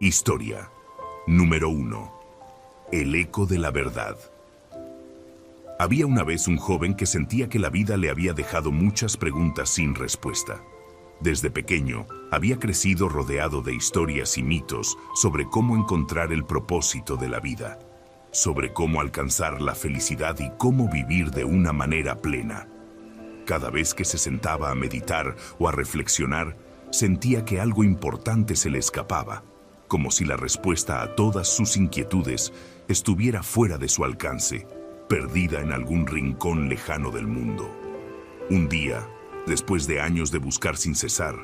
Historia. Número 1. El eco de la verdad. Había una vez un joven que sentía que la vida le había dejado muchas preguntas sin respuesta. Desde pequeño, había crecido rodeado de historias y mitos sobre cómo encontrar el propósito de la vida, sobre cómo alcanzar la felicidad y cómo vivir de una manera plena. Cada vez que se sentaba a meditar o a reflexionar, sentía que algo importante se le escapaba, como si la respuesta a todas sus inquietudes estuviera fuera de su alcance, perdida en algún rincón lejano del mundo. Un día, después de años de buscar sin cesar,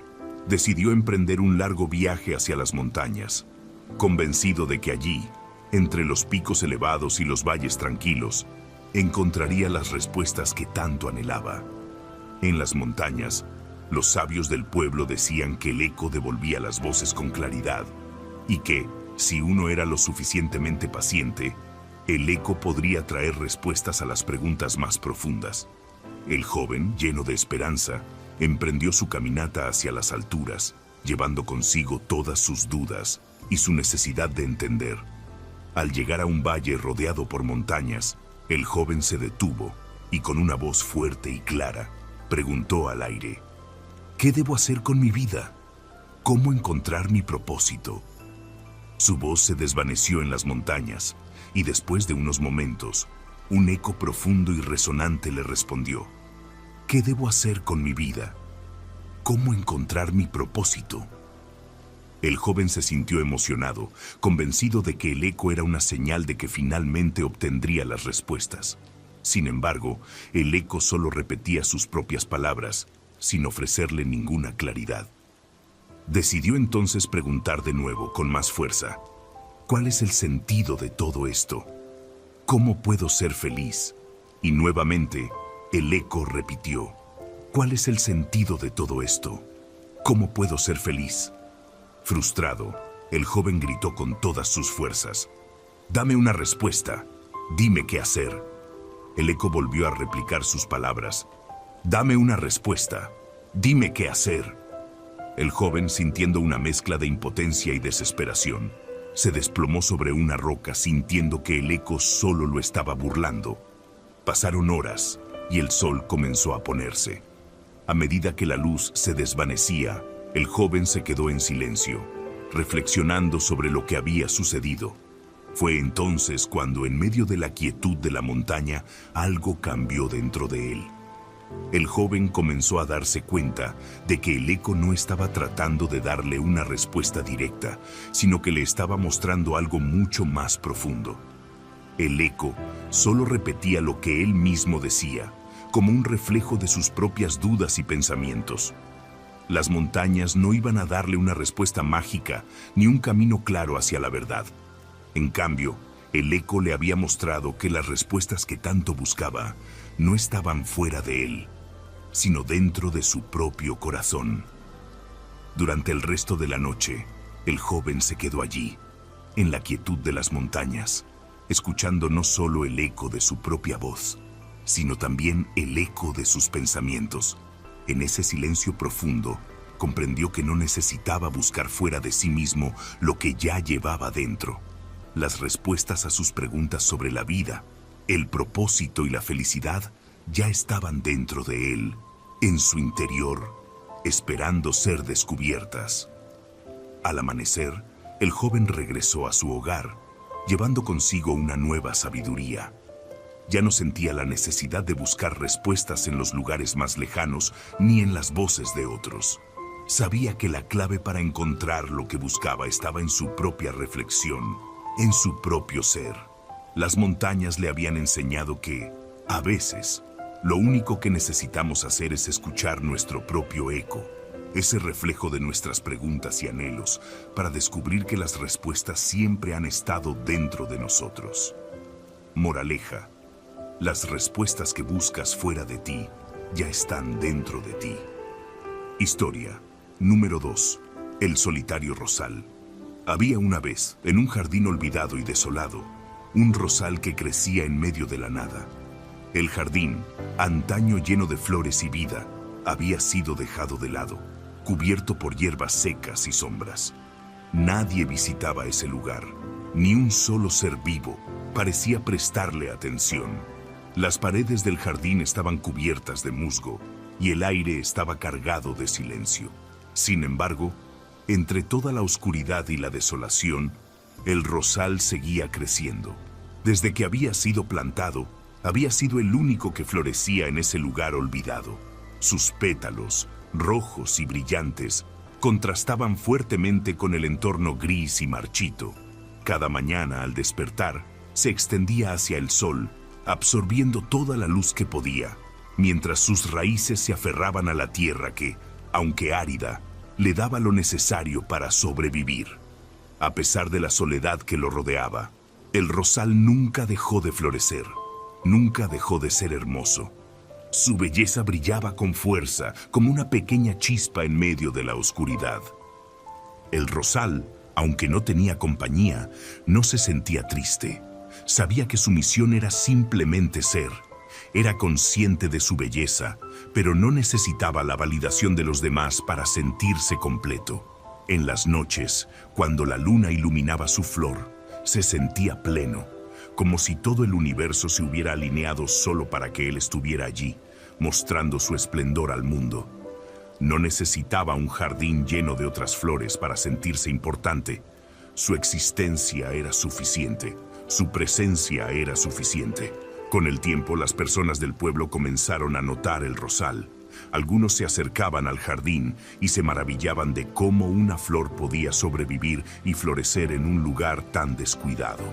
decidió emprender un largo viaje hacia las montañas, convencido de que allí, entre los picos elevados y los valles tranquilos, encontraría las respuestas que tanto anhelaba. En las montañas, los sabios del pueblo decían que el eco devolvía las voces con claridad y que, si uno era lo suficientemente paciente, el eco podría traer respuestas a las preguntas más profundas. El joven, lleno de esperanza, emprendió su caminata hacia las alturas, llevando consigo todas sus dudas y su necesidad de entender. Al llegar a un valle rodeado por montañas, el joven se detuvo y con una voz fuerte y clara, preguntó al aire: ¿qué debo hacer con mi vida? ¿Cómo encontrar mi propósito? Su voz se desvaneció en las montañas y después de unos momentos, un eco profundo y resonante le respondió: ¿qué debo hacer con mi vida? ¿Cómo encontrar mi propósito? El joven se sintió emocionado, convencido de que el eco era una señal de que finalmente obtendría las respuestas. Sin embargo, el eco solo repetía sus propias palabras, sin ofrecerle ninguna claridad. Decidió entonces preguntar de nuevo, con más fuerza: ¿cuál es el sentido de todo esto? ¿Cómo puedo ser feliz? Y nuevamente, el eco repitió: ¿cuál es el sentido de todo esto? ¿Cómo puedo ser feliz? Frustrado, el joven gritó con todas sus fuerzas: «Dame una respuesta, dime qué hacer». El eco volvió a replicar sus palabras: «Dame una respuesta, dime qué hacer». El joven, sintiendo una mezcla de impotencia y desesperación, se desplomó sobre una roca sintiendo que el eco solo lo estaba burlando. Pasaron horas y el sol comenzó a ponerse. A medida que la luz se desvanecía, el joven se quedó en silencio, reflexionando sobre lo que había sucedido. Fue entonces cuando, en medio de la quietud de la montaña, algo cambió dentro de él. El joven comenzó a darse cuenta de que el eco no estaba tratando de darle una respuesta directa, sino que le estaba mostrando algo mucho más profundo. El eco solo repetía lo que él mismo decía, como un reflejo de sus propias dudas y pensamientos. Las montañas no iban a darle una respuesta mágica ni un camino claro hacia la verdad. En cambio, el eco le había mostrado que las respuestas que tanto buscaba no estaban fuera de él, sino dentro de su propio corazón. Durante el resto de la noche, el joven se quedó allí, en la quietud de las montañas, escuchando no solo el eco de su propia voz, sino también el eco de sus pensamientos. En ese silencio profundo, comprendió que no necesitaba buscar fuera de sí mismo lo que ya llevaba dentro. Las respuestas a sus preguntas sobre la vida, el propósito y la felicidad ya estaban dentro de él, en su interior, esperando ser descubiertas. Al amanecer, el joven regresó a su hogar, llevando consigo una nueva sabiduría. Ya no sentía la necesidad de buscar respuestas en los lugares más lejanos ni en las voces de otros. Sabía que la clave para encontrar lo que buscaba estaba en su propia reflexión, en su propio ser. Las montañas le habían enseñado que, a veces, lo único que necesitamos hacer es escuchar nuestro propio eco, ese reflejo de nuestras preguntas y anhelos, para descubrir que las respuestas siempre han estado dentro de nosotros. Moraleja: las respuestas que buscas fuera de ti ya están dentro de ti. Historia. Número 2. El solitario rosal. Había una vez, en un jardín olvidado y desolado, un rosal que crecía en medio de la nada. El jardín, antaño lleno de flores y vida, había sido dejado de lado, cubierto por hierbas secas y sombras. Nadie visitaba ese lugar. Ni un solo ser vivo parecía prestarle atención. Las paredes del jardín estaban cubiertas de musgo y el aire estaba cargado de silencio. Sin embargo, entre toda la oscuridad y la desolación, el rosal seguía creciendo. Desde que había sido plantado, había sido el único que florecía en ese lugar olvidado. Sus pétalos, rojos y brillantes, contrastaban fuertemente con el entorno gris y marchito. Cada mañana, al despertar, se extendía hacia el sol, absorbiendo toda la luz que podía, mientras sus raíces se aferraban a la tierra que, aunque árida, le daba lo necesario para sobrevivir. A pesar de la soledad que lo rodeaba, el rosal nunca dejó de florecer, nunca dejó de ser hermoso. Su belleza brillaba con fuerza, como una pequeña chispa en medio de la oscuridad. El rosal, aunque no tenía compañía, no se sentía triste. Sabía que su misión era simplemente ser. Era consciente de su belleza, pero no necesitaba la validación de los demás para sentirse completo. En las noches, cuando la luna iluminaba su flor, se sentía pleno, como si todo el universo se hubiera alineado solo para que él estuviera allí, mostrando su esplendor al mundo. No necesitaba un jardín lleno de otras flores para sentirse importante. Su existencia era suficiente, su presencia era suficiente. Con el tiempo, las personas del pueblo comenzaron a notar el rosal. Algunos se acercaban al jardín y se maravillaban de cómo una flor podía sobrevivir y florecer en un lugar tan descuidado.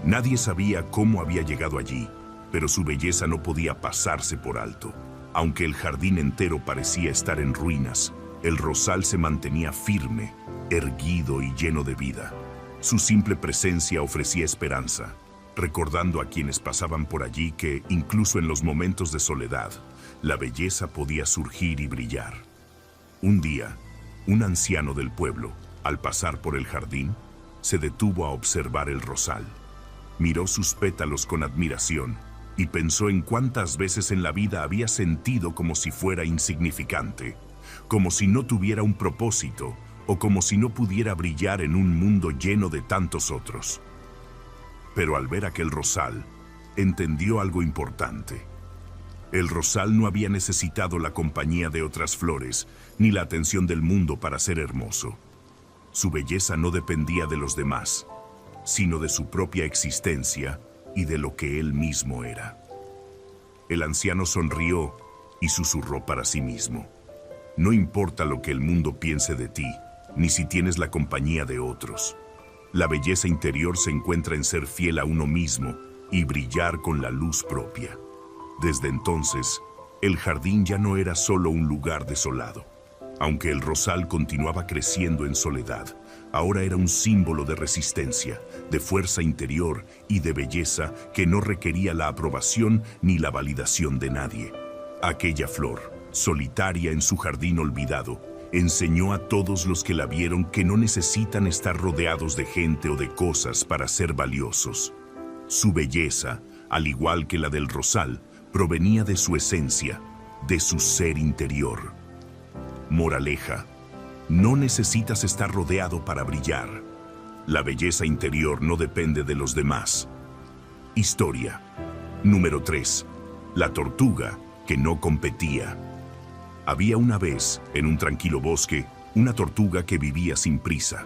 Nadie sabía cómo había llegado allí, pero su belleza no podía pasarse por alto. Aunque el jardín entero parecía estar en ruinas, el rosal se mantenía firme, erguido y lleno de vida. Su simple presencia ofrecía esperanza, recordando a quienes pasaban por allí que, incluso en los momentos de soledad, la belleza podía surgir y brillar. Un día, un anciano del pueblo, al pasar por el jardín, se detuvo a observar el rosal. Miró sus pétalos con admiración y pensó en cuántas veces en la vida había sentido como si fuera insignificante, como si no tuviera un propósito o como si no pudiera brillar en un mundo lleno de tantos otros. Pero al ver aquel rosal, entendió algo importante. El rosal no había necesitado la compañía de otras flores ni la atención del mundo para ser hermoso. Su belleza no dependía de los demás, sino de su propia existencia y de lo que él mismo era. El anciano sonrió y susurró para sí mismo: no importa lo que el mundo piense de ti, ni si tienes la compañía de otros. La belleza interior se encuentra en ser fiel a uno mismo y brillar con la luz propia. Desde entonces, el jardín ya no era solo un lugar desolado. Aunque el rosal continuaba creciendo en soledad, ahora era un símbolo de resistencia, de fuerza interior y de belleza que no requería la aprobación ni la validación de nadie. Aquella flor, solitaria en su jardín olvidado, enseñó a todos los que la vieron que no necesitan estar rodeados de gente o de cosas para ser valiosos. Su belleza, al igual que la del rosal, provenía de su esencia, de su ser interior. Moraleja: no necesitas estar rodeado para brillar. La belleza interior no depende de los demás. Historia. Número 3. La tortuga que no competía. Había una vez, en un tranquilo bosque, una tortuga que vivía sin prisa.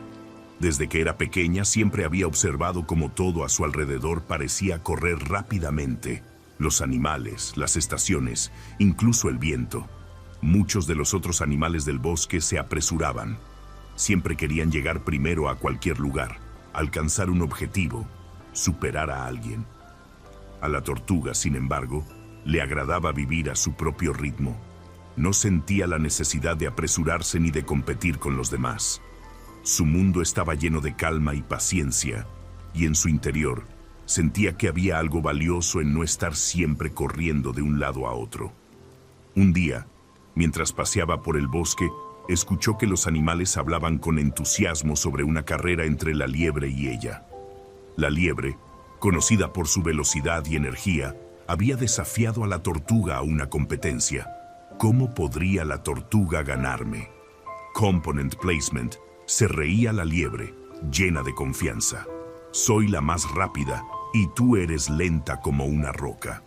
Desde que era pequeña siempre había observado cómo todo a su alrededor parecía correr rápidamente. Los animales, las estaciones, incluso el viento. Muchos de los otros animales del bosque se apresuraban. Siempre querían llegar primero a cualquier lugar, alcanzar un objetivo, superar a alguien. A la tortuga, sin embargo, le agradaba vivir a su propio ritmo. No sentía la necesidad de apresurarse ni de competir con los demás. Su mundo estaba lleno de calma y paciencia, y en su interior sentía que había algo valioso en no estar siempre corriendo de un lado a otro. Un día, mientras paseaba por el bosque, escuchó que los animales hablaban con entusiasmo sobre una carrera entre la liebre y ella. La liebre, conocida por su velocidad y energía, había desafiado a la tortuga a una competencia. ¿Cómo podría la tortuga ganarme? Component placement Se reía la liebre, llena de confianza. Soy la más rápida y tú eres lenta como una roca.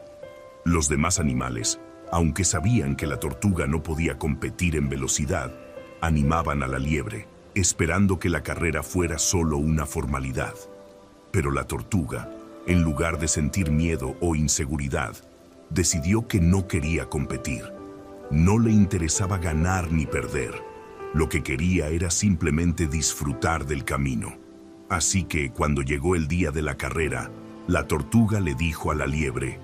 Los demás animales, aunque sabían que la tortuga no podía competir en velocidad, animaban a la liebre, esperando que la carrera fuera solo una formalidad. Pero la tortuga, en lugar de sentir miedo o inseguridad, decidió que no quería competir. No le interesaba ganar ni perder. Lo que quería era simplemente disfrutar del camino. Así que cuando llegó el día de la carrera, la tortuga le dijo a la liebre: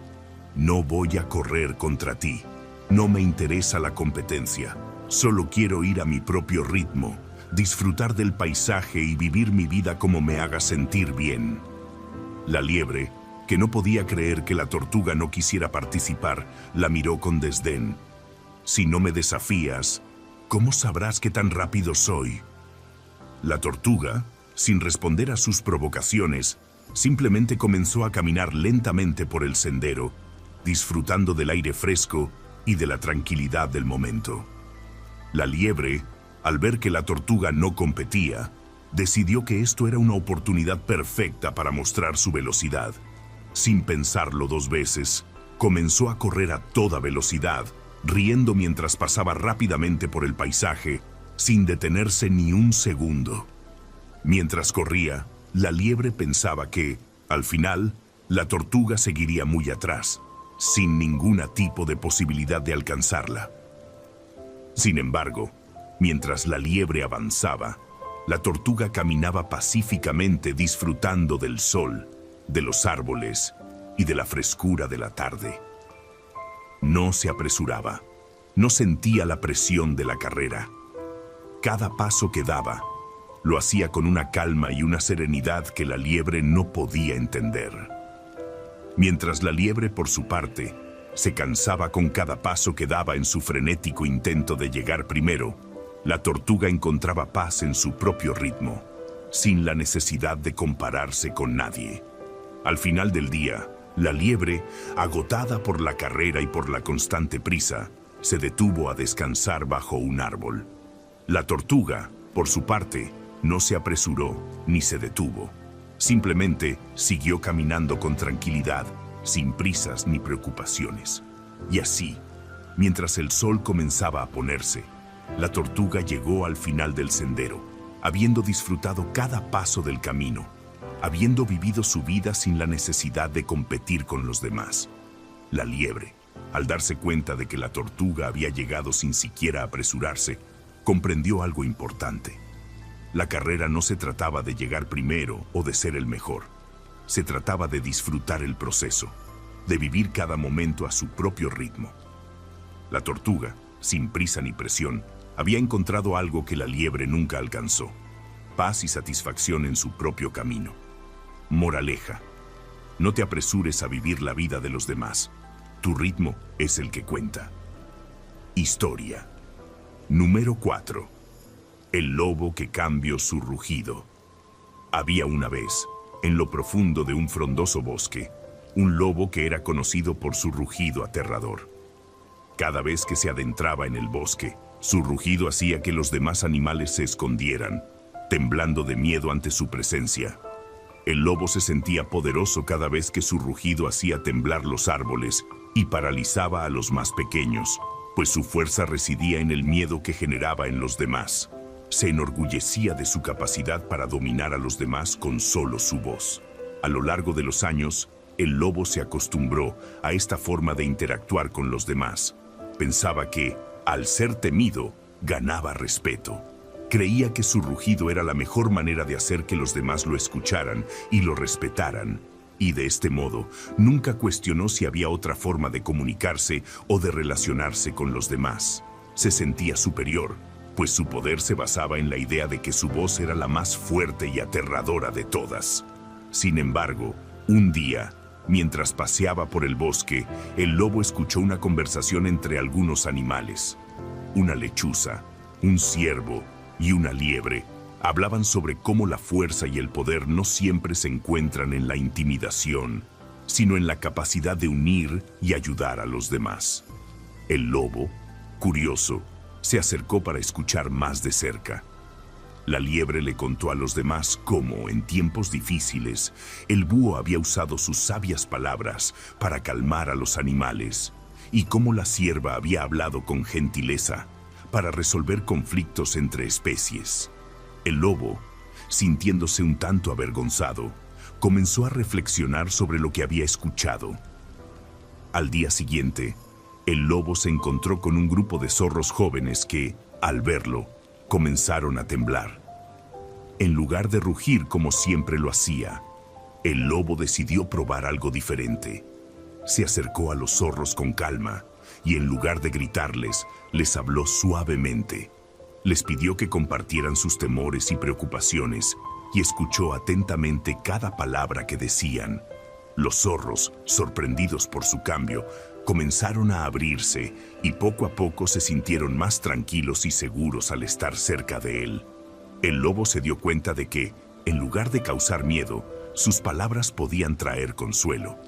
«No voy a correr contra ti. No me interesa la competencia. Solo quiero ir a mi propio ritmo, disfrutar del paisaje y vivir mi vida como me haga sentir bien». La liebre, que no podía creer que la tortuga no quisiera participar, la miró con desdén. «Si no me desafías, ¿cómo sabrás qué tan rápido soy?». La tortuga, sin responder a sus provocaciones, simplemente comenzó a caminar lentamente por el sendero, disfrutando del aire fresco y de la tranquilidad del momento. La liebre, al ver que la tortuga no competía, decidió que esto era una oportunidad perfecta para mostrar su velocidad. Sin pensarlo dos veces, comenzó a correr a toda velocidad, riendo mientras pasaba rápidamente por el paisaje, sin detenerse ni un segundo. Mientras corría, la liebre pensaba que, al final, la tortuga seguiría muy atrás, sin ningún tipo de posibilidad de alcanzarla. Sin embargo, mientras la liebre avanzaba, la tortuga caminaba pacíficamente disfrutando del sol, de los árboles y de la frescura de la tarde. No se apresuraba, no sentía la presión de la carrera. Cada paso que daba, lo hacía con una calma y una serenidad que la liebre no podía entender. Mientras la liebre, por su parte, se cansaba con cada paso que daba en su frenético intento de llegar primero, la tortuga encontraba paz en su propio ritmo, sin la necesidad de compararse con nadie. Al final del día, la liebre, agotada por la carrera y por la constante prisa, se detuvo a descansar bajo un árbol. La tortuga, por su parte, no se apresuró ni se detuvo. Simplemente siguió caminando con tranquilidad, sin prisas ni preocupaciones. Y así, mientras el sol comenzaba a ponerse, la tortuga llegó al final del sendero, habiendo disfrutado cada paso del camino, habiendo vivido su vida sin la necesidad de competir con los demás. La liebre, al darse cuenta de que la tortuga había llegado sin siquiera apresurarse, comprendió algo importante. La carrera no se trataba de llegar primero o de ser el mejor. Se trataba de disfrutar el proceso, de vivir cada momento a su propio ritmo. La tortuga, sin prisa ni presión, había encontrado algo que la liebre nunca alcanzó: paz y satisfacción en su propio camino. Moraleja: no te apresures a vivir la vida de los demás. Tu ritmo es el que cuenta. Historia número 4. El lobo que cambió su rugido. Había una vez, en lo profundo de un frondoso bosque, un lobo que era conocido por su rugido aterrador. Cada vez que se adentraba en el bosque, su rugido hacía que los demás animales se escondieran, temblando de miedo ante su presencia. El lobo se sentía poderoso cada vez que su rugido hacía temblar los árboles y paralizaba a los más pequeños, pues su fuerza residía en el miedo que generaba en los demás. Se enorgullecía de su capacidad para dominar a los demás con solo su voz. A lo largo de los años, el lobo se acostumbró a esta forma de interactuar con los demás. Pensaba que, al ser temido, ganaba respeto. Creía que su rugido era la mejor manera de hacer que los demás lo escucharan y lo respetaran. Y de este modo, nunca cuestionó si había otra forma de comunicarse o de relacionarse con los demás. Se sentía superior, pues su poder se basaba en la idea de que su voz era la más fuerte y aterradora de todas. Sin embargo, un día, mientras paseaba por el bosque, el lobo escuchó una conversación entre algunos animales. Una lechuza, un ciervo y una liebre hablaban sobre cómo la fuerza y el poder no siempre se encuentran en la intimidación, sino en la capacidad de unir y ayudar a los demás. El lobo, curioso, se acercó para escuchar más de cerca. La liebre le contó a los demás cómo, en tiempos difíciles, el búho había usado sus sabias palabras para calmar a los animales, y cómo la cierva había hablado con gentileza para resolver conflictos entre especies. El lobo, sintiéndose un tanto avergonzado, comenzó a reflexionar sobre lo que había escuchado. Al día siguiente, el lobo se encontró con un grupo de zorros jóvenes que, al verlo, comenzaron a temblar. En lugar de rugir como siempre lo hacía, el lobo decidió probar algo diferente. Se acercó a los zorros con calma y en lugar de gritarles, les habló suavemente. Les pidió que compartieran sus temores y preocupaciones y escuchó atentamente cada palabra que decían. Los zorros, sorprendidos por su cambio, comenzaron a abrirse y poco a poco se sintieron más tranquilos y seguros al estar cerca de él. El lobo se dio cuenta de que, en lugar de causar miedo, sus palabras podían traer consuelo.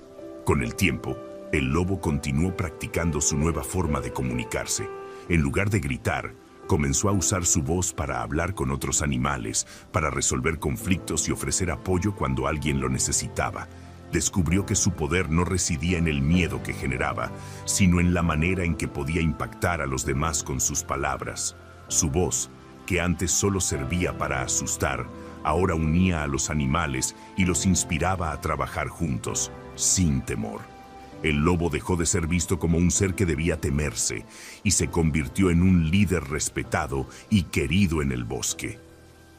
Con el tiempo, el lobo continuó practicando su nueva forma de comunicarse. En lugar de gritar, comenzó a usar su voz para hablar con otros animales, para resolver conflictos y ofrecer apoyo cuando alguien lo necesitaba. Descubrió que su poder no residía en el miedo que generaba, sino en la manera en que podía impactar a los demás con sus palabras. Su voz, que antes solo servía para asustar, ahora unía a los animales y los inspiraba a trabajar juntos, sin temor. El lobo dejó de ser visto como un ser que debía temerse y se convirtió en un líder respetado y querido en el bosque.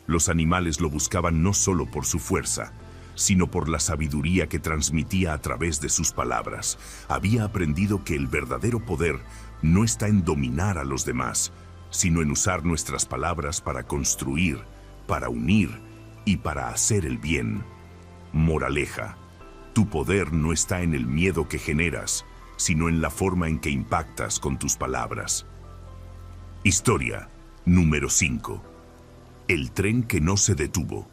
Los animales lo buscaban no solo por su fuerza, sino por la sabiduría que transmitía a través de sus palabras. Había aprendido que el verdadero poder no está en dominar a los demás, sino en usar nuestras palabras para construir, para unir y para hacer el bien. Moraleja: tu poder no está en el miedo que generas, sino en la forma en que impactas con tus palabras. Historia número 5. El tren que no se detuvo.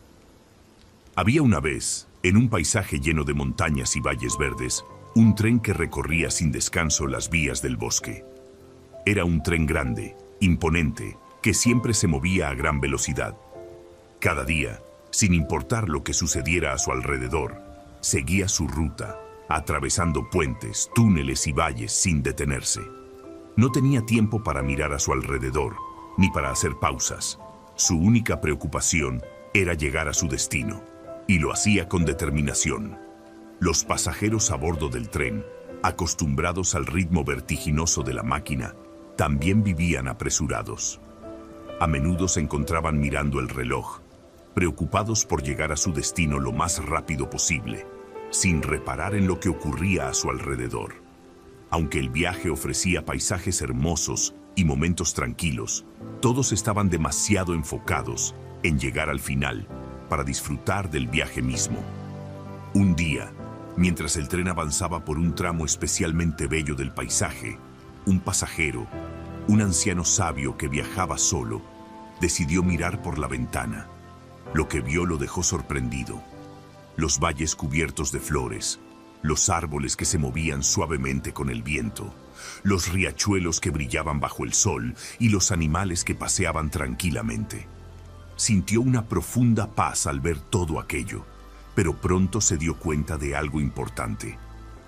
Había una vez, en un paisaje lleno de montañas y valles verdes, un tren que recorría sin descanso las vías del bosque. Era un tren grande, imponente, que siempre se movía a gran velocidad. Cada día, sin importar lo que sucediera a su alrededor, seguía su ruta, atravesando puentes, túneles y valles sin detenerse. No tenía tiempo para mirar a su alrededor, ni para hacer pausas. Su única preocupación era llegar a su destino, y lo hacía con determinación. Los pasajeros a bordo del tren, acostumbrados al ritmo vertiginoso de la máquina, también vivían apresurados. A menudo se encontraban mirando el reloj, preocupados por llegar a su destino lo más rápido posible, sin reparar en lo que ocurría a su alrededor. Aunque el viaje ofrecía paisajes hermosos y momentos tranquilos, todos estaban demasiado enfocados en llegar al final para disfrutar del viaje mismo. Un día, mientras el tren avanzaba por un tramo especialmente bello del paisaje, un pasajero, un anciano sabio que viajaba solo, decidió mirar por la ventana. Lo que vio lo dejó sorprendido. Los valles cubiertos de flores, los árboles que se movían suavemente con el viento, los riachuelos que brillaban bajo el sol y los animales que paseaban tranquilamente. Sintió una profunda paz al ver todo aquello, pero pronto se dio cuenta de algo importante.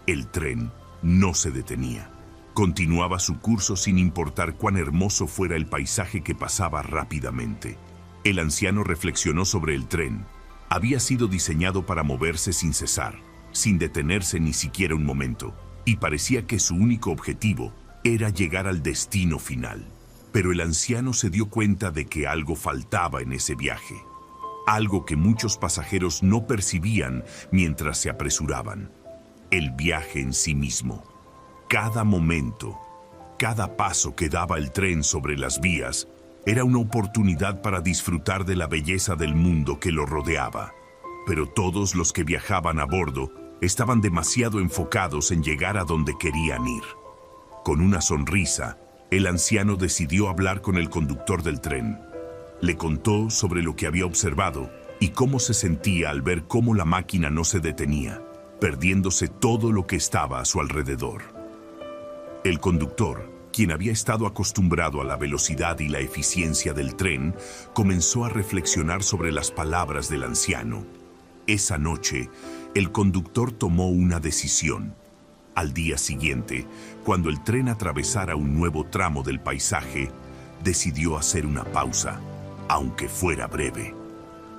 El tren no se detenía. Continuaba su curso sin importar cuán hermoso fuera el paisaje que pasaba rápidamente. El anciano reflexionó sobre el tren. Había sido diseñado para moverse sin cesar, sin detenerse ni siquiera un momento, y parecía que su único objetivo era llegar al destino final. Pero el anciano se dio cuenta de que algo faltaba en ese viaje, algo que muchos pasajeros no percibían mientras se apresuraban: el viaje en sí mismo. Cada momento, cada paso que daba el tren sobre las vías, era una oportunidad para disfrutar de la belleza del mundo que lo rodeaba. Pero todos los que viajaban a bordo estaban demasiado enfocados en llegar a donde querían ir. Con una sonrisa, el anciano decidió hablar con el conductor del tren. Le contó sobre lo que había observado y cómo se sentía al ver cómo la máquina no se detenía, perdiéndose todo lo que estaba a su alrededor. El conductor, quien había estado acostumbrado a la velocidad y la eficiencia del tren, comenzó a reflexionar sobre las palabras del anciano. Esa noche, el conductor tomó una decisión. Al día siguiente, cuando el tren atravesara un nuevo tramo del paisaje, decidió hacer una pausa, aunque fuera breve.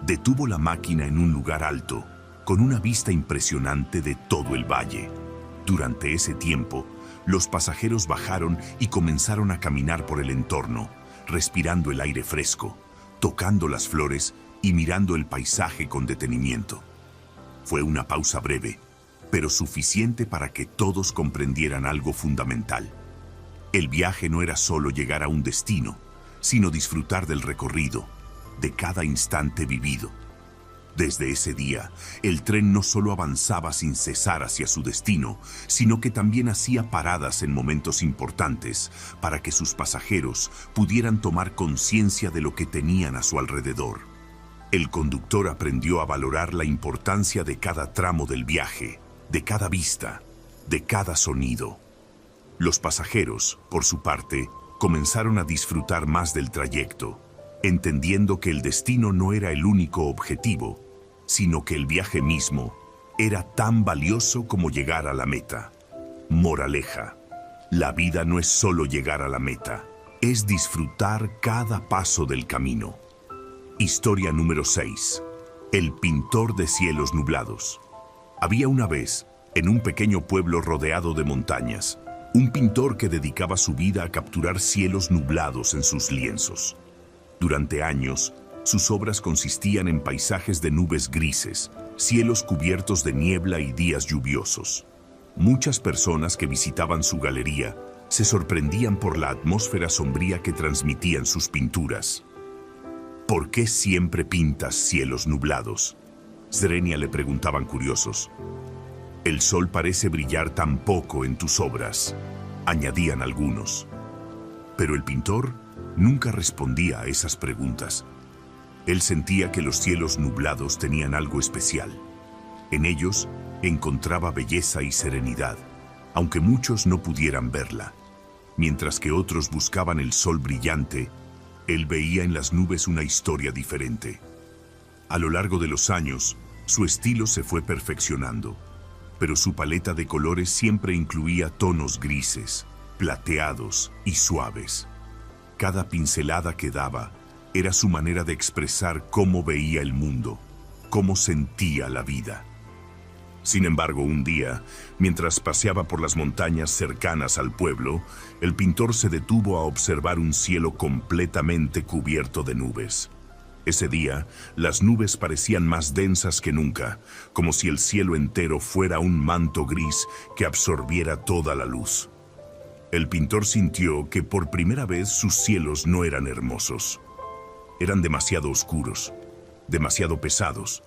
Detuvo la máquina en un lugar alto, con una vista impresionante de todo el valle. Durante ese tiempo, los pasajeros bajaron y comenzaron a caminar por el entorno, respirando el aire fresco, tocando las flores y mirando el paisaje con detenimiento. Fue una pausa breve, pero suficiente para que todos comprendieran algo fundamental. El viaje no era solo llegar a un destino, sino disfrutar del recorrido, de cada instante vivido. Desde ese día, el tren no solo avanzaba sin cesar hacia su destino, sino que también hacía paradas en momentos importantes para que sus pasajeros pudieran tomar conciencia de lo que tenían a su alrededor. El conductor aprendió a valorar la importancia de cada tramo del viaje, de cada vista, de cada sonido. Los pasajeros, por su parte, comenzaron a disfrutar más del trayecto, entendiendo que el destino no era el único objetivo, sino que el viaje mismo era tan valioso como llegar a la meta. Moraleja: la vida no es solo llegar a la meta, es disfrutar cada paso del camino. Historia número 6. El pintor de cielos nublados. Había una vez, en un pequeño pueblo rodeado de montañas, un pintor que dedicaba su vida a capturar cielos nublados en sus lienzos. Durante años, sus obras consistían en paisajes de nubes grises, cielos cubiertos de niebla y días lluviosos. Muchas personas que visitaban su galería se sorprendían por la atmósfera sombría que transmitían sus pinturas. ¿Por qué siempre pintas cielos nublados?, Zrenia le preguntaban curiosos. El sol parece brillar tan poco en tus obras, añadían algunos. Pero el pintor nunca respondía a esas preguntas. Él sentía que los cielos nublados tenían algo especial. En ellos encontraba belleza y serenidad, aunque muchos no pudieran verla. Mientras que otros buscaban el sol brillante, él veía en las nubes una historia diferente. A lo largo de los años, su estilo se fue perfeccionando, pero su paleta de colores siempre incluía tonos grises, plateados y suaves. Cada pincelada que daba era su manera de expresar cómo veía el mundo, cómo sentía la vida. Sin embargo, un día, mientras paseaba por las montañas cercanas al pueblo, el pintor se detuvo a observar un cielo completamente cubierto de nubes. Ese día, las nubes parecían más densas que nunca, como si el cielo entero fuera un manto gris que absorbiera toda la luz. El pintor sintió que por primera vez sus cielos no eran hermosos. Eran demasiado oscuros, demasiado pesados.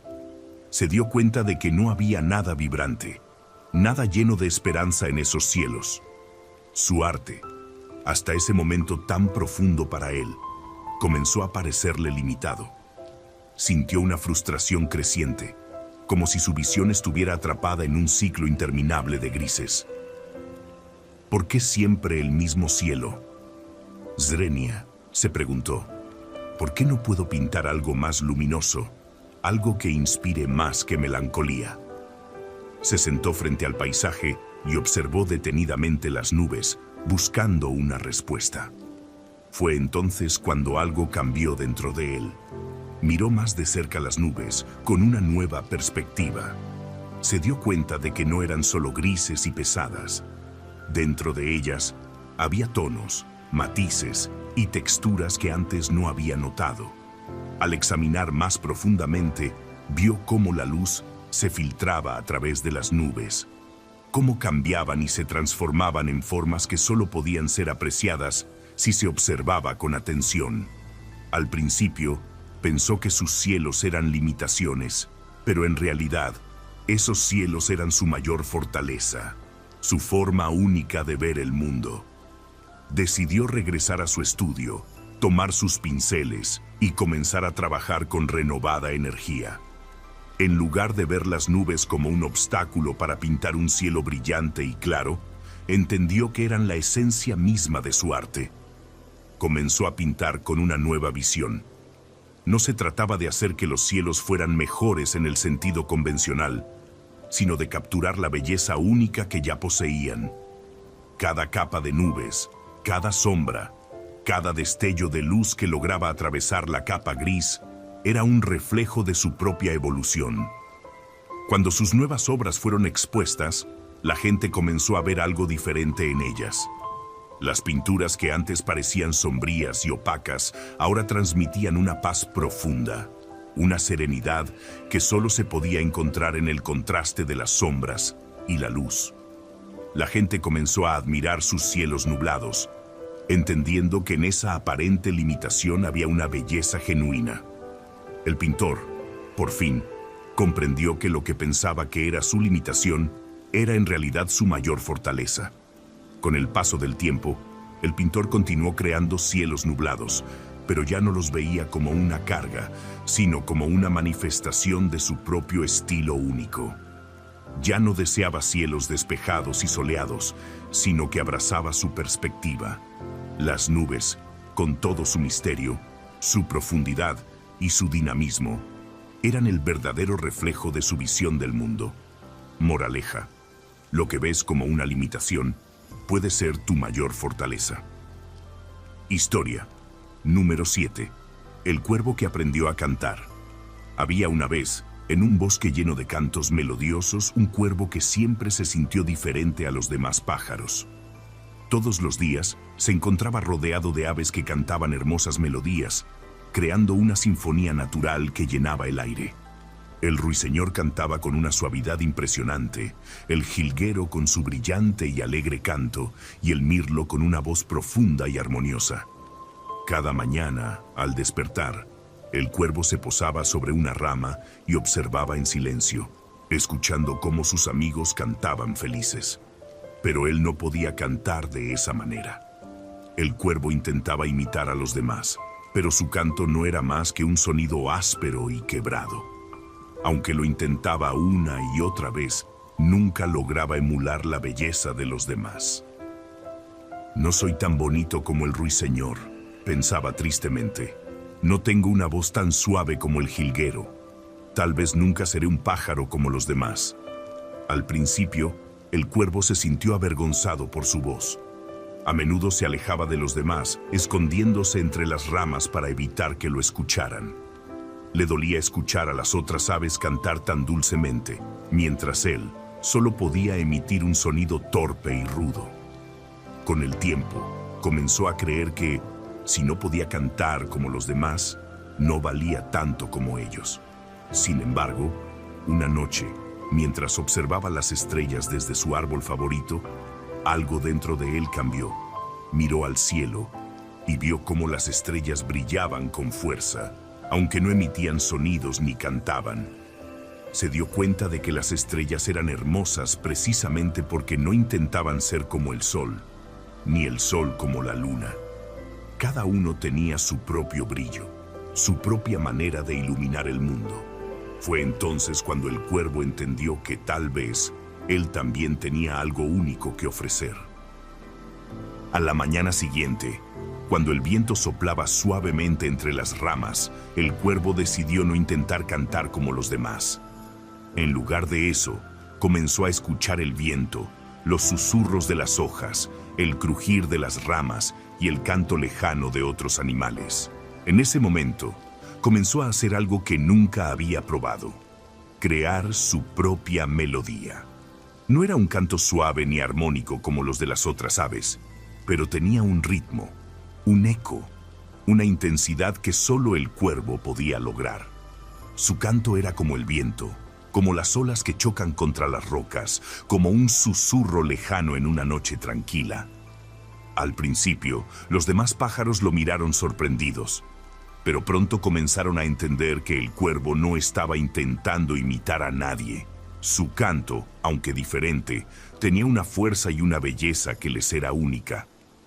Se dio cuenta de que no había nada vibrante, nada lleno de esperanza en esos cielos. Su arte, hasta ese momento tan profundo para él, comenzó a parecerle limitado. Sintió una frustración creciente, como si su visión estuviera atrapada en un ciclo interminable de grises. ¿Por qué siempre el mismo cielo? Zrenia se preguntó, ¿por qué no puedo pintar algo más luminoso? Algo que inspire más que melancolía. Se sentó frente al paisaje y observó detenidamente las nubes, buscando una respuesta. Fue entonces cuando algo cambió dentro de él. Miró más de cerca las nubes, con una nueva perspectiva. Se dio cuenta de que no eran solo grises y pesadas. Dentro de ellas había tonos, matices y texturas que antes no había notado. Al examinar más profundamente, vio cómo la luz se filtraba a través de las nubes, cómo cambiaban y se transformaban en formas que solo podían ser apreciadas si se observaba con atención. Al principio, pensó que sus cielos eran limitaciones, pero en realidad, esos cielos eran su mayor fortaleza, su forma única de ver el mundo. Decidió regresar a su estudio, tomar sus pinceles y comenzar a trabajar con renovada energía. En lugar de ver las nubes como un obstáculo para pintar un cielo brillante y claro, entendió que eran la esencia misma de su arte. Comenzó a pintar con una nueva visión. No se trataba de hacer que los cielos fueran mejores en el sentido convencional, sino de capturar la belleza única que ya poseían. Cada capa de nubes, cada sombra, cada destello de luz que lograba atravesar la capa gris, era un reflejo de su propia evolución. Cuando sus nuevas obras fueron expuestas, la gente comenzó a ver algo diferente en ellas. Las pinturas que antes parecían sombrías y opacas, ahora transmitían una paz profunda, una serenidad que solo se podía encontrar en el contraste de las sombras y la luz. La gente comenzó a admirar sus cielos nublados, entendiendo que en esa aparente limitación había una belleza genuina. El pintor, por fin, comprendió que lo que pensaba que era su limitación era en realidad su mayor fortaleza. Con el paso del tiempo, el pintor continuó creando cielos nublados, pero ya no los veía como una carga, sino como una manifestación de su propio estilo único. Ya no deseaba cielos despejados y soleados, sino que abrazaba su perspectiva. Las nubes, con todo su misterio, su profundidad y su dinamismo, eran el verdadero reflejo de su visión del mundo. Moraleja: lo que ves como una limitación puede ser tu mayor fortaleza. Historia número 7. El cuervo que aprendió a cantar. Había una vez, en un bosque lleno de cantos melodiosos, un cuervo que siempre se sintió diferente a los demás pájaros. Todos los días se encontraba rodeado de aves que cantaban hermosas melodías, creando una sinfonía natural que llenaba el aire. El ruiseñor cantaba con una suavidad impresionante, el jilguero con su brillante y alegre canto, y el mirlo con una voz profunda y armoniosa. Cada mañana, al despertar, el cuervo se posaba sobre una rama y observaba en silencio, escuchando cómo sus amigos cantaban felices. Pero él no podía cantar de esa manera. El cuervo intentaba imitar a los demás, pero su canto no era más que un sonido áspero y quebrado. Aunque lo intentaba una y otra vez, nunca lograba emular la belleza de los demás. No soy tan bonito como el ruiseñor, pensaba tristemente. No tengo una voz tan suave como el jilguero. Tal vez nunca seré un pájaro como los demás. Al principio, el cuervo se sintió avergonzado por su voz. A menudo se alejaba de los demás, escondiéndose entre las ramas para evitar que lo escucharan. Le dolía escuchar a las otras aves cantar tan dulcemente, mientras él solo podía emitir un sonido torpe y rudo. Con el tiempo, comenzó a creer que, si no podía cantar como los demás, no valía tanto como ellos. Sin embargo, una noche, mientras observaba las estrellas desde su árbol favorito, algo dentro de él cambió. Miró al cielo y vio cómo las estrellas brillaban con fuerza, aunque no emitían sonidos ni cantaban. Se dio cuenta de que las estrellas eran hermosas precisamente porque no intentaban ser como el sol, ni el sol como la luna. Cada uno tenía su propio brillo, su propia manera de iluminar el mundo. Fue entonces cuando el cuervo entendió que tal vez él también tenía algo único que ofrecer. A la mañana siguiente, cuando el viento soplaba suavemente entre las ramas, el cuervo decidió no intentar cantar como los demás. En lugar de eso, comenzó a escuchar el viento, los susurros de las hojas, el crujir de las ramas y el canto lejano de otros animales. En ese momento, comenzó a hacer algo que nunca había probado: crear su propia melodía. No era un canto suave ni armónico como los de las otras aves, pero tenía un ritmo, un eco, una intensidad que solo el cuervo podía lograr. Su canto era como el viento, como las olas que chocan contra las rocas, como un susurro lejano en una noche tranquila. Al principio, los demás pájaros lo miraron sorprendidos, pero pronto comenzaron a entender que el cuervo no estaba intentando imitar a nadie. Su canto, aunque diferente, tenía una fuerza y una belleza que les era única.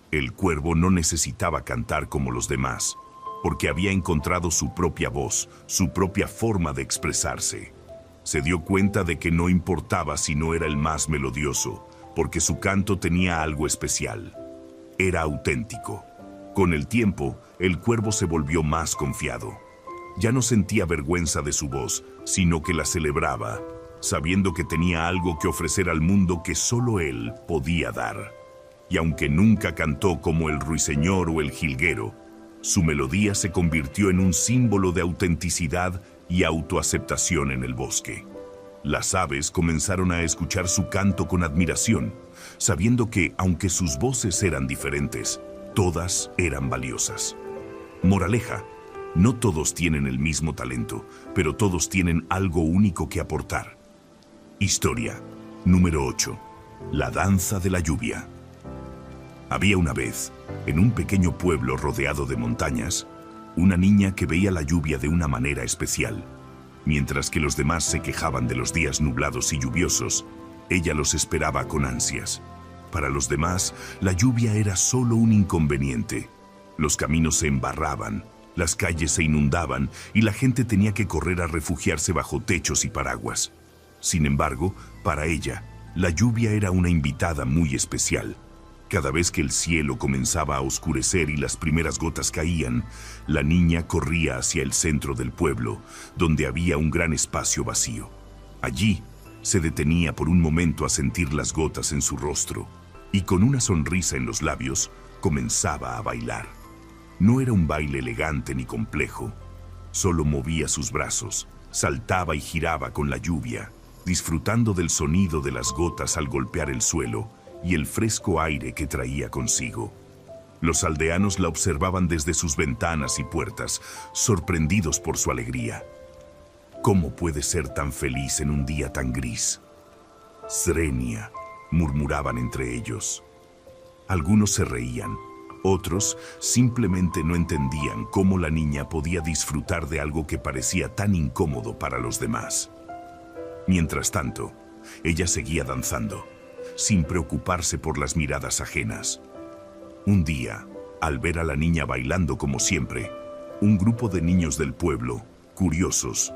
El cuervo no necesitaba cantar como los demás, porque había encontrado su propia voz, su propia forma de expresarse. Se dio cuenta de que no importaba si no era el más melodioso, porque su canto tenía algo especial. Era auténtico. Con el tiempo, el cuervo se volvió más confiado. Ya no sentía vergüenza de su voz, sino que la celebraba, sabiendo que tenía algo que ofrecer al mundo que solo él podía dar. Y aunque nunca cantó como el ruiseñor o el jilguero, su melodía se convirtió en un símbolo de autenticidad y autoaceptación en el bosque. Las aves comenzaron a escuchar su canto con admiración, sabiendo que, aunque sus voces eran diferentes, todas eran valiosas. Moraleja: no todos tienen el mismo talento, pero todos tienen algo único que aportar. Historia número 8. La danza de la lluvia. Había una vez, en un pequeño pueblo rodeado de montañas, una niña que veía la lluvia de una manera especial. Mientras que los demás se quejaban de los días nublados y lluviosos, ella los esperaba con ansias. Para los demás, la lluvia era solo un inconveniente. Los caminos se embarraban, las calles se inundaban y la gente tenía que correr a refugiarse bajo techos y paraguas. Sin embargo, para ella, la lluvia era una invitada muy especial. Cada vez que el cielo comenzaba a oscurecer y las primeras gotas caían, la niña corría hacia el centro del pueblo, donde había un gran espacio vacío. Allí, se detenía por un momento a sentir las gotas en su rostro, y con una sonrisa en los labios, comenzaba a bailar. No era un baile elegante ni complejo, solo movía sus brazos, saltaba y giraba con la lluvia, disfrutando del sonido de las gotas al golpear el suelo y el fresco aire que traía consigo. Los aldeanos la observaban desde sus ventanas y puertas, sorprendidos por su alegría. ¿Cómo puede ser tan feliz en un día tan gris? Zrenia, murmuraban entre ellos. Algunos se reían, otros simplemente no entendían cómo la niña podía disfrutar de algo que parecía tan incómodo para los demás. Mientras tanto, ella seguía danzando, sin preocuparse por las miradas ajenas. Un día, al ver a la niña bailando como siempre, un grupo de niños del pueblo, curiosos,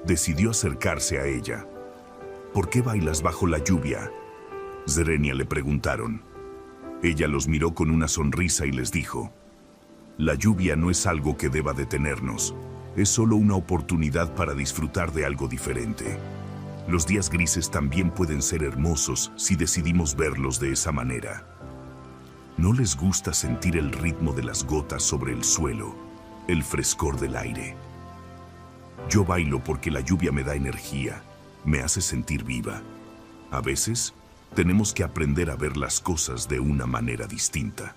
decidió acercarse a ella. ¿Por qué bailas bajo la lluvia?, Zrenia le preguntaron. Ella los miró con una sonrisa y les dijo: la lluvia no es algo que deba detenernos, es solo una oportunidad para disfrutar de algo diferente. Los días grises también pueden ser hermosos si decidimos verlos de esa manera. ¿No les gusta sentir el ritmo de las gotas sobre el suelo, el frescor del aire? Yo bailo porque la lluvia me da energía, me hace sentir viva. A veces, tenemos que aprender a ver las cosas de una manera distinta.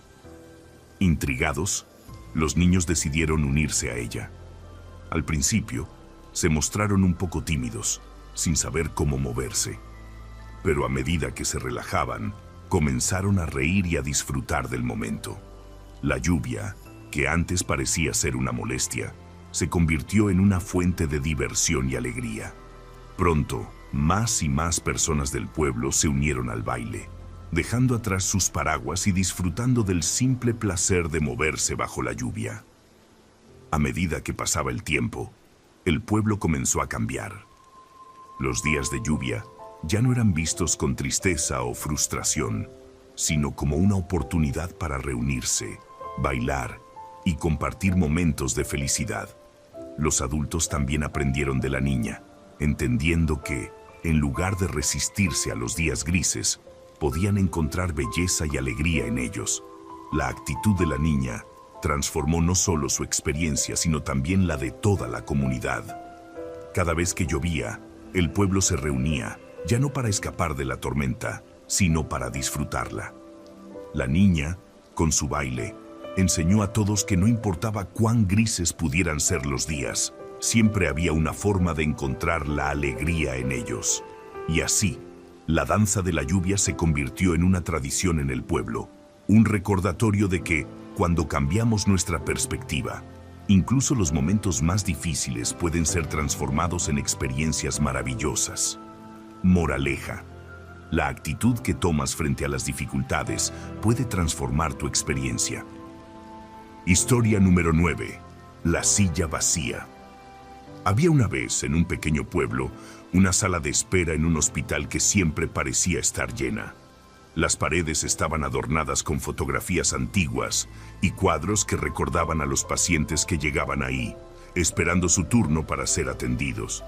Intrigados, los niños decidieron unirse a ella. Al principio, se mostraron un poco tímidos, sin saber cómo moverse. Pero a medida que se relajaban, comenzaron a reír y a disfrutar del momento. La lluvia, que antes parecía ser una molestia, se convirtió en una fuente de diversión y alegría. Pronto, más y más personas del pueblo se unieron al baile, dejando atrás sus paraguas y disfrutando del simple placer de moverse bajo la lluvia. A medida que pasaba el tiempo, el pueblo comenzó a cambiar. Los días de lluvia ya no eran vistos con tristeza o frustración, sino como una oportunidad para reunirse, bailar y compartir momentos de felicidad. Los adultos también aprendieron de la niña, entendiendo que, en lugar de resistirse a los días grises, podían encontrar belleza y alegría en ellos. La actitud de la niña transformó no solo su experiencia, sino también la de toda la comunidad. Cada vez que llovía, el pueblo se reunía, ya no para escapar de la tormenta, sino para disfrutarla. La niña, con su baile, enseñó a todos que no importaba cuán grises pudieran ser los días, siempre había una forma de encontrar la alegría en ellos. Y así, la danza de la lluvia se convirtió en una tradición en el pueblo, un recordatorio de que, cuando cambiamos nuestra perspectiva, incluso los momentos más difíciles pueden ser transformados en experiencias maravillosas. Moraleja: la actitud que tomas frente a las dificultades puede transformar tu experiencia. Historia número 9. La silla vacía. Había una vez, en un pequeño pueblo, una sala de espera en un hospital que siempre parecía estar llena. Las paredes estaban adornadas con fotografías antiguas y cuadros que recordaban a los pacientes que llegaban ahí, esperando su turno para ser atendidos.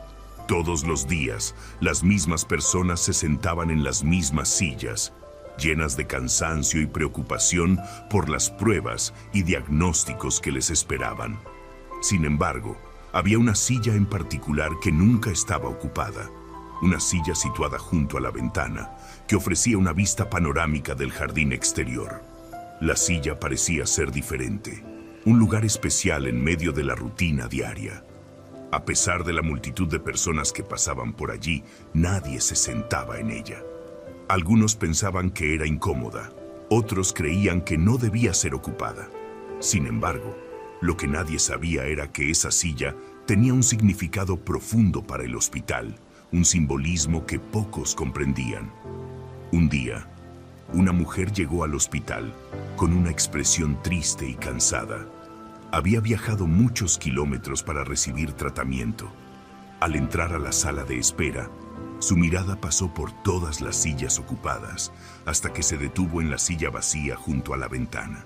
Todos los días, las mismas personas se sentaban en las mismas sillas, llenas de cansancio y preocupación por las pruebas y diagnósticos que les esperaban. Sin embargo, había una silla en particular que nunca estaba ocupada, una silla situada junto a la ventana, que ofrecía una vista panorámica del jardín exterior. La silla parecía ser diferente, un lugar especial en medio de la rutina diaria. A pesar de la multitud de personas que pasaban por allí, nadie se sentaba en ella. Algunos pensaban que era incómoda, otros creían que no debía ser ocupada. Sin embargo, lo que nadie sabía era que esa silla tenía un significado profundo para el hospital, un simbolismo que pocos comprendían. Un día, una mujer llegó al hospital con una expresión triste y cansada. Había viajado muchos kilómetros para recibir tratamiento. Al entrar a la sala de espera, su mirada pasó por todas las sillas ocupadas hasta que se detuvo en la silla vacía junto a la ventana.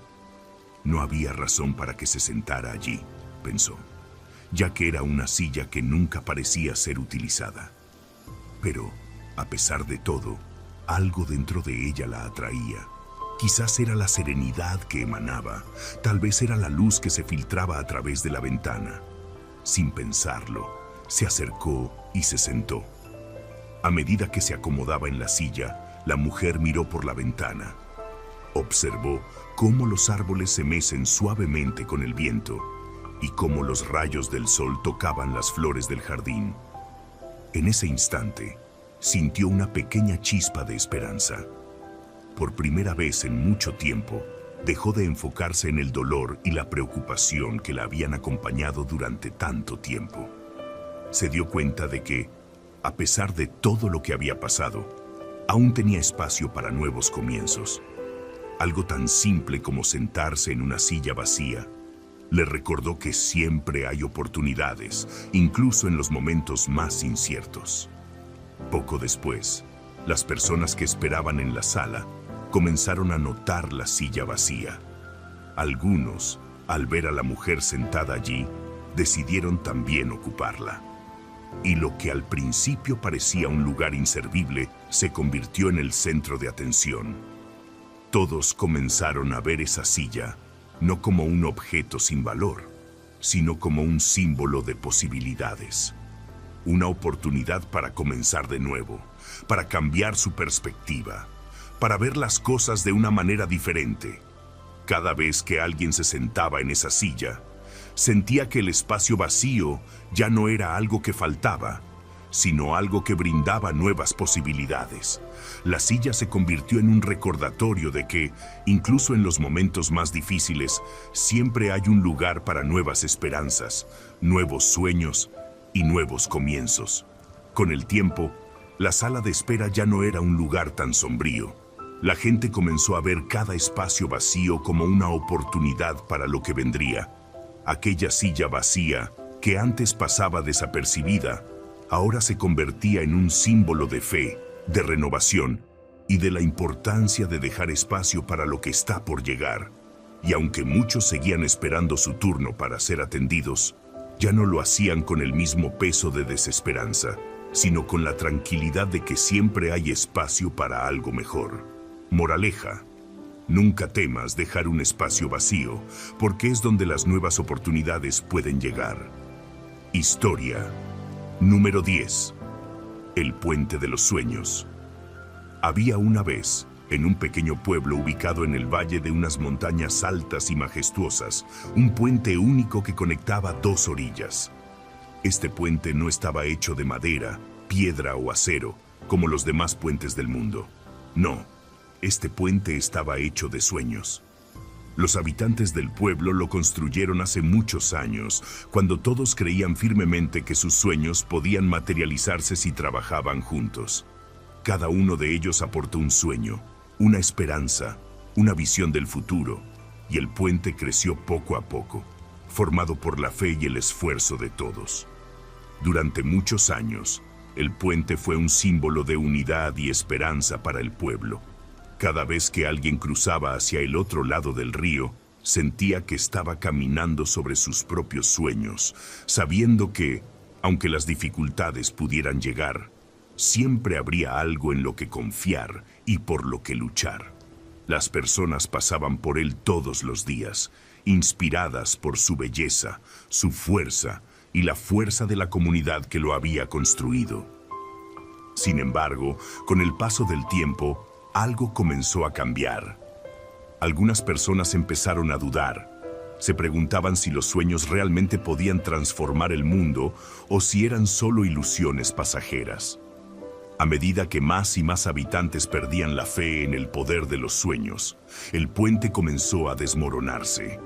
No había razón para que se sentara allí, pensó, ya que era una silla que nunca parecía ser utilizada. Pero, a pesar de todo, algo dentro de ella la atraía. Quizás era la serenidad que emanaba, tal vez era la luz que se filtraba a través de la ventana. Sin pensarlo, se acercó y se sentó. A medida que se acomodaba en la silla, la mujer miró por la ventana. Observó cómo los árboles se mecen suavemente con el viento y cómo los rayos del sol tocaban las flores del jardín. En ese instante, sintió una pequeña chispa de esperanza. Por primera vez en mucho tiempo, dejó de enfocarse en el dolor y la preocupación que la habían acompañado durante tanto tiempo. Se dio cuenta de que, a pesar de todo lo que había pasado, aún tenía espacio para nuevos comienzos. Algo tan simple como sentarse en una silla vacía le recordó que siempre hay oportunidades, incluso en los momentos más inciertos. Poco después, las personas que esperaban en la sala comenzaron a notar la silla vacía. Algunos, al ver a la mujer sentada allí, decidieron también ocuparla. Y lo que al principio parecía un lugar inservible se convirtió en el centro de atención. Todos comenzaron a ver esa silla no como un objeto sin valor, sino como un símbolo de posibilidades. Una oportunidad para comenzar de nuevo, para cambiar su perspectiva, para ver las cosas de una manera diferente. Cada vez que alguien se sentaba en esa silla, sentía que el espacio vacío ya no era algo que faltaba, sino algo que brindaba nuevas posibilidades. La silla se convirtió en un recordatorio de que, incluso en los momentos más difíciles, siempre hay un lugar para nuevas esperanzas, nuevos sueños y nuevos comienzos. Con el tiempo, la sala de espera ya no era un lugar tan sombrío. La gente comenzó a ver cada espacio vacío como una oportunidad para lo que vendría. Aquella silla vacía, que antes pasaba desapercibida, ahora se convertía en un símbolo de fe, de renovación y de la importancia de dejar espacio para lo que está por llegar. Y aunque muchos seguían esperando su turno para ser atendidos, ya no lo hacían con el mismo peso de desesperanza, sino con la tranquilidad de que siempre hay espacio para algo mejor. Moraleja: nunca temas dejar un espacio vacío, porque es donde las nuevas oportunidades pueden llegar. Historia número 10. El puente de los sueños. Había una vez, en un pequeño pueblo ubicado en el valle de unas montañas altas y majestuosas, un puente único que conectaba dos orillas. Este puente no estaba hecho de madera, piedra o acero, como los demás puentes del mundo. No, este puente estaba hecho de sueños. Los habitantes del pueblo lo construyeron hace muchos años, cuando todos creían firmemente que sus sueños podían materializarse si trabajaban juntos. Cada uno de ellos aportó un sueño, una esperanza, una visión del futuro, y el puente creció poco a poco, formado por la fe y el esfuerzo de todos. Durante muchos años, el puente fue un símbolo de unidad y esperanza para el pueblo. Cada vez que alguien cruzaba hacia el otro lado del río, sentía que estaba caminando sobre sus propios sueños, sabiendo que, aunque las dificultades pudieran llegar, siempre habría algo en lo que confiar y por lo que luchar. Las personas pasaban por él todos los días, inspiradas por su belleza, su fuerza y la fuerza de la comunidad que lo había construido. Sin embargo, con el paso del tiempo, algo comenzó a cambiar. Algunas personas empezaron a dudar. Se preguntaban si los sueños realmente podían transformar el mundo o si eran solo ilusiones pasajeras. A medida que más y más habitantes perdían la fe en el poder de los sueños, el puente comenzó a desmoronarse.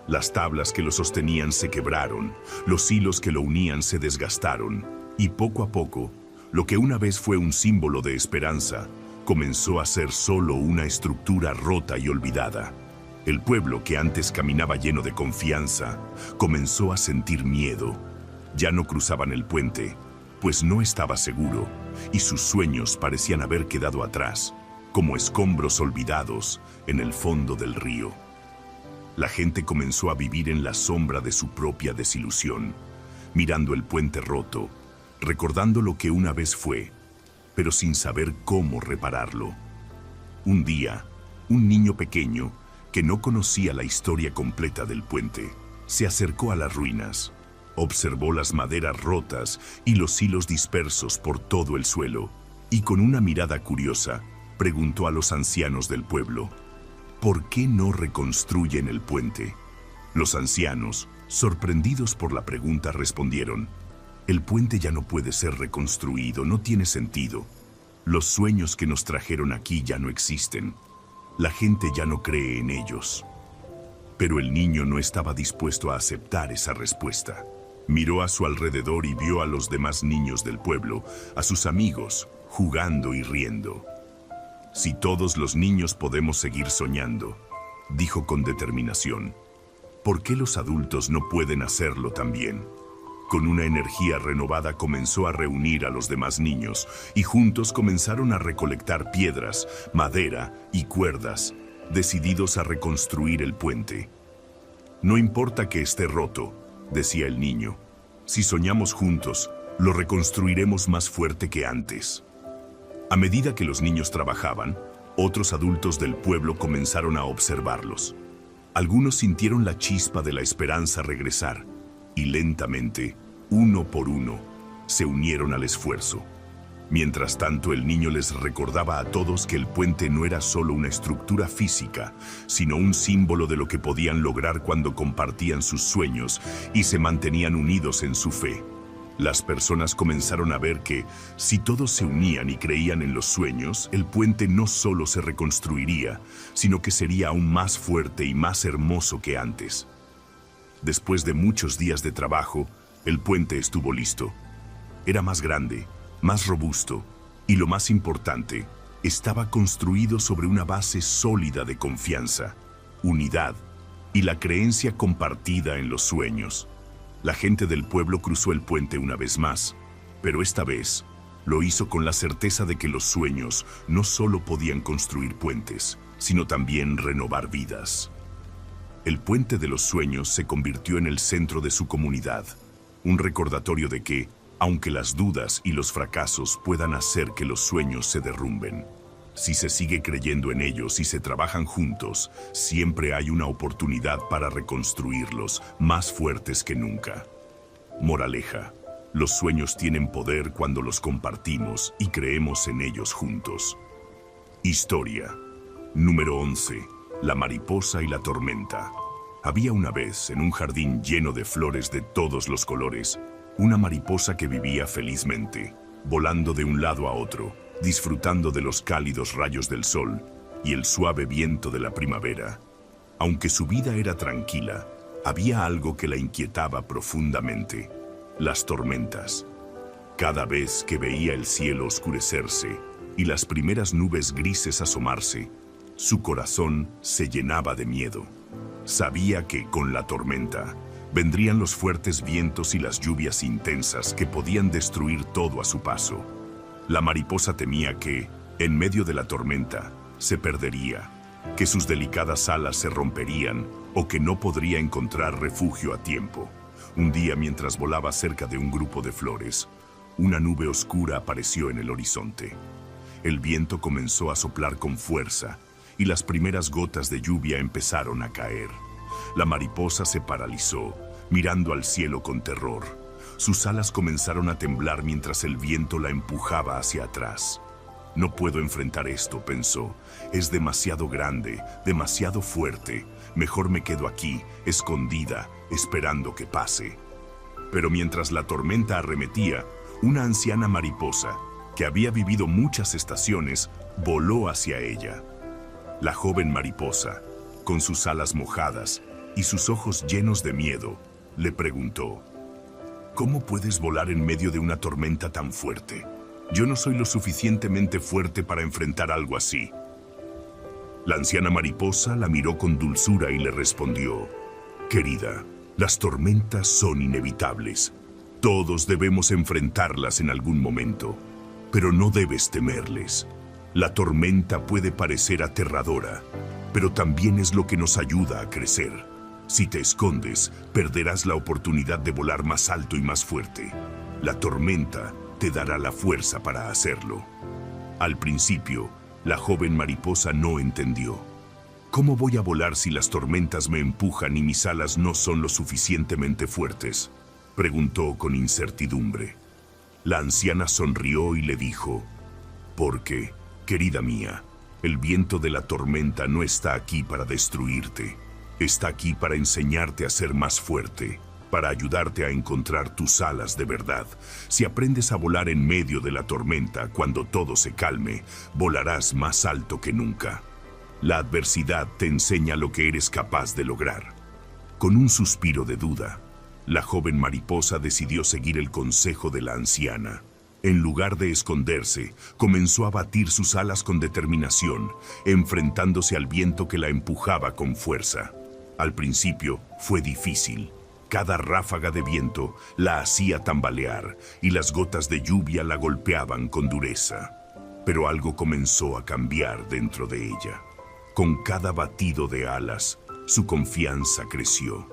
Las tablas que lo sostenían se quebraron, los hilos que lo unían se desgastaron, y poco a poco, lo que una vez fue un símbolo de esperanza, comenzó a ser solo una estructura rota y olvidada. El pueblo, que antes caminaba lleno de confianza, comenzó a sentir miedo. Ya no cruzaban el puente, pues no estaba seguro, y sus sueños parecían haber quedado atrás, como escombros olvidados en el fondo del río. La gente comenzó a vivir en la sombra de su propia desilusión, mirando el puente roto, recordando lo que una vez fue, pero sin saber cómo repararlo. Un día, un niño pequeño, que no conocía la historia completa del puente, se acercó a las ruinas. Observó las maderas rotas y los hilos dispersos por todo el suelo, y con una mirada curiosa, preguntó a los ancianos del pueblo, ¿por qué no reconstruyen el puente? Los ancianos, sorprendidos por la pregunta, respondieron, el puente ya no puede ser reconstruido, no tiene sentido. Los sueños que nos trajeron aquí ya no existen. La gente ya no cree en ellos. Pero el niño no estaba dispuesto a aceptar esa respuesta. Miró a su alrededor y vio a los demás niños del pueblo, a sus amigos, jugando y riendo. Si todos los niños podemos seguir soñando, dijo con determinación, ¿por qué los adultos no pueden hacerlo también? Con una energía renovada comenzó a reunir a los demás niños y juntos comenzaron a recolectar piedras, madera y cuerdas, decididos a reconstruir el puente. No importa que esté roto, decía el niño, si soñamos juntos, lo reconstruiremos más fuerte que antes. A medida que los niños trabajaban, otros adultos del pueblo comenzaron a observarlos. Algunos sintieron la chispa de la esperanza regresar, y lentamente, uno por uno, se unieron al esfuerzo. Mientras tanto, el niño les recordaba a todos que el puente no era solo una estructura física, sino un símbolo de lo que podían lograr cuando compartían sus sueños y se mantenían unidos en su fe. Las personas comenzaron a ver que, si todos se unían y creían en los sueños, el puente no solo se reconstruiría, sino que sería aún más fuerte y más hermoso que antes. Después de muchos días de trabajo, el puente estuvo listo. Era más grande, más robusto y, lo más importante, estaba construido sobre una base sólida de confianza, unidad y la creencia compartida en los sueños. La gente del pueblo cruzó el puente una vez más, pero esta vez lo hizo con la certeza de que los sueños no solo podían construir puentes, sino también renovar vidas. El puente de los sueños se convirtió en el centro de su comunidad, un recordatorio de que, aunque las dudas y los fracasos puedan hacer que los sueños se derrumben, si se sigue creyendo en ellos y se trabajan juntos, siempre hay una oportunidad para reconstruirlos más fuertes que nunca. Moraleja: los sueños tienen poder cuando los compartimos y creemos en ellos juntos. Historia número 11. La mariposa y la tormenta. Había una vez, en un jardín lleno de flores de todos los colores, una mariposa que vivía felizmente, volando de un lado a otro, disfrutando de los cálidos rayos del sol y el suave viento de la primavera. Aunque su vida era tranquila, había algo que la inquietaba profundamente: las tormentas. Cada vez que veía el cielo oscurecerse y las primeras nubes grises asomarse, su corazón se llenaba de miedo. Sabía que, con la tormenta, vendrían los fuertes vientos y las lluvias intensas que podían destruir todo a su paso. La mariposa temía que, en medio de la tormenta, se perdería, que sus delicadas alas se romperían o que no podría encontrar refugio a tiempo. Un día, mientras volaba cerca de un grupo de flores, una nube oscura apareció en el horizonte. El viento comenzó a soplar con fuerza y las primeras gotas de lluvia empezaron a caer. La mariposa se paralizó, mirando al cielo con terror. Sus alas comenzaron a temblar mientras el viento la empujaba hacia atrás. No puedo enfrentar esto, pensó. Es demasiado grande, demasiado fuerte. Mejor me quedo aquí, escondida, esperando que pase. Pero mientras la tormenta arremetía, una anciana mariposa, que había vivido muchas estaciones, voló hacia ella. La joven mariposa, con sus alas mojadas y sus ojos llenos de miedo, le preguntó: ¿cómo puedes volar en medio de una tormenta tan fuerte? Yo no soy lo suficientemente fuerte para enfrentar algo así. La anciana mariposa la miró con dulzura y le respondió: querida, las tormentas son inevitables. Todos debemos enfrentarlas en algún momento, pero no debes temerles. La tormenta puede parecer aterradora, pero también es lo que nos ayuda a crecer. Si te escondes, perderás la oportunidad de volar más alto y más fuerte. La tormenta te dará la fuerza para hacerlo. Al principio, la joven mariposa no entendió. ¿Cómo voy a volar si las tormentas me empujan y mis alas no son lo suficientemente fuertes?, preguntó con incertidumbre. La anciana sonrió y le dijo: porque, querida mía, el viento de la tormenta no está aquí para destruirte. Está aquí para enseñarte a ser más fuerte, para ayudarte a encontrar tus alas de verdad. Si aprendes a volar en medio de la tormenta, cuando todo se calme, volarás más alto que nunca. La adversidad te enseña lo que eres capaz de lograr. Con un suspiro de duda, la joven mariposa decidió seguir el consejo de la anciana. En lugar de esconderse, comenzó a batir sus alas con determinación, enfrentándose al viento que la empujaba con fuerza. Al principio fue difícil. Cada ráfaga de viento la hacía tambalear y las gotas de lluvia la golpeaban con dureza. Pero algo comenzó a cambiar dentro de ella. Con cada batido de alas, su confianza creció.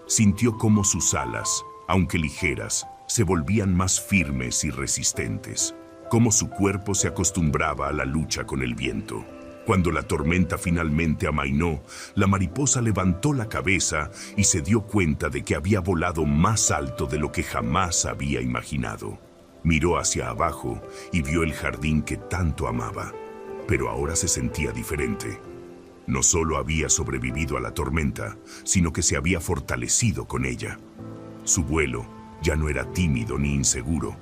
Sintió cómo sus alas, aunque ligeras, se volvían más firmes y resistentes, cómo su cuerpo se acostumbraba a la lucha con el viento. Cuando la tormenta finalmente amainó, la mariposa levantó la cabeza y se dio cuenta de que había volado más alto de lo que jamás había imaginado. Miró hacia abajo y vio el jardín que tanto amaba, pero ahora se sentía diferente. No solo había sobrevivido a la tormenta, sino que se había fortalecido con ella. Su vuelo ya no era tímido ni inseguro.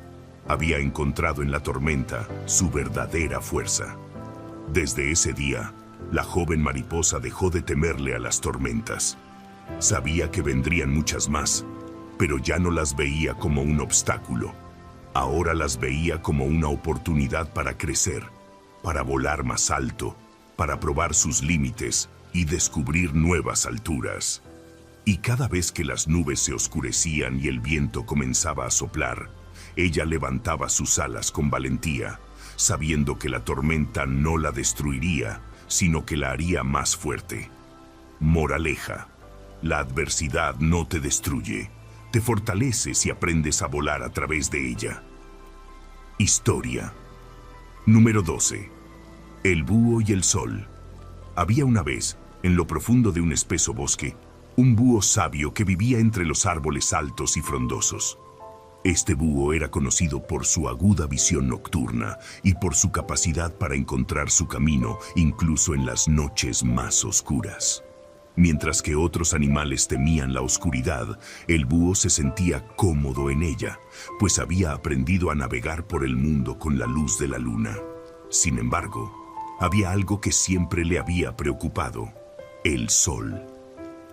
Había encontrado en la tormenta su verdadera fuerza. Desde ese día, la joven mariposa dejó de temerle a las tormentas. Sabía que vendrían muchas más, pero ya no las veía como un obstáculo. Ahora las veía como una oportunidad para crecer, para volar más alto, para probar sus límites y descubrir nuevas alturas. Y cada vez que las nubes se oscurecían y el viento comenzaba a soplar, ella levantaba sus alas con valentía, sabiendo que la tormenta no la destruiría, sino que la haría más fuerte. Moraleja: la adversidad no te destruye, te fortalece si aprendes a volar a través de ella. Historia. Número 12. El búho y el sol. Había una vez, en lo profundo de un espeso bosque, un búho sabio que vivía entre los árboles altos y frondosos. Este búho era conocido por su aguda visión nocturna y por su capacidad para encontrar su camino incluso en las noches más oscuras. Mientras que otros animales temían la oscuridad, el búho se sentía cómodo en ella, pues había aprendido a navegar por el mundo con la luz de la luna. Sin embargo, había algo que siempre le había preocupado: el sol.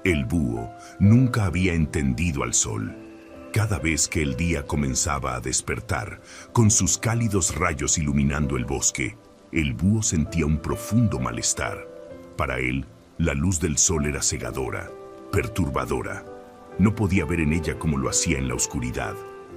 El búho nunca había entendido al sol. Cada vez que el día comenzaba a despertar, con sus cálidos rayos iluminando el bosque, el búho sentía un profundo malestar. Para él, la luz del sol era cegadora, perturbadora. No podía ver en ella como lo hacía en la oscuridad.